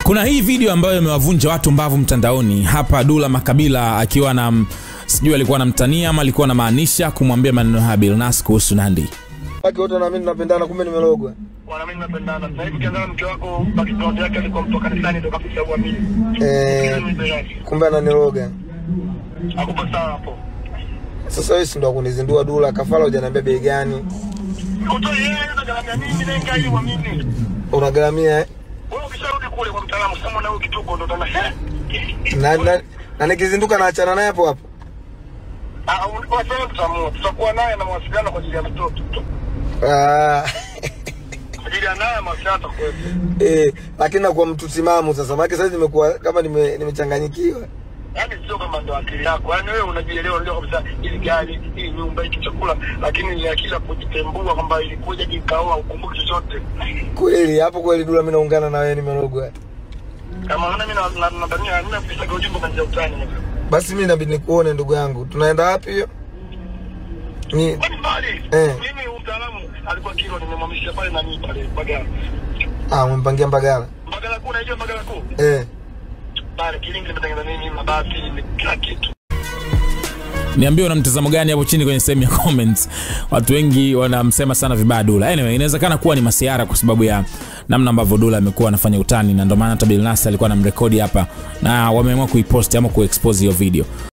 Kuna hii video ambayo imewavunja watu mbavu mtandaoni. Hapa Dula Makabila akiwa na sijui alikuwa anamtania ama alikuwa anamaanisha kumwambia maneno ya Billnass kuhusu Nandy. Baki wote na mimi tunapendana, kumbe nimelogwa. Wana mimi tunapendana. Sasa hivi kiangalia mke wako background yake alikuwa mtu kanisani ndio kabisa uamini. Kumbe ananiloga. Hakupo sawa hapo. Sasa wewe si ndio kunizindua Dula, kafara hujaniambia bei gani? Kutoa yeye anagaramia mimi na ngai uamini. Unagaramia eh? Wewe ukisharudi kule kwa mtaalamu sema na wewe kituko ndio utaona. Na nikizinduka naachana naye hapo hapo. Kwa sababu tutakuwa naye na mawasiliano kwa ajili ya mtoto. Kwa ajili ya naye mawasiliano kwetu. Lakini kwa mtu timamu sasa, maana sasa nimekuwa kama nimechanganyikiwa. Yaani sio kama ndo akili yako. Yaani wewe unajielewa ndio kabisa ili gari, ili nyumba, hiki chakula, lakini ni akili ya kujitembua kwamba ilikuja kikaoa ukumbuke chochote. Kweli hapo kweli Dula, mimi naungana na wewe, nimerogwa. Kama unaona mimi nadhania nimepita kwa ujumbe kanja utani. Basi mimi inabidi nikuone ndugu yangu. Tunaenda wapi hiyo? Ni mbali. Mimi mtaalamu alikuwa kilo nimemhamisha pale na mimi pale Mbagala. Umempangia Mbagala. Mbagala kuna hiyo Mbagala kuu. Pale kilingi nimetengeneza nini mabati kila kitu. Niambie una mtazamo gani hapo chini kwenye sehemu ya comments. Watu wengi wanamsema sana vibaya Dula. Anyway, inawezekana kuwa ni masiara kwa sababu ya namna ambavyo Dula amekuwa anafanya utani, na ndio maana hata Billnass alikuwa anamrekodi hapa na wameamua kuipost ama kuexpose hiyo video.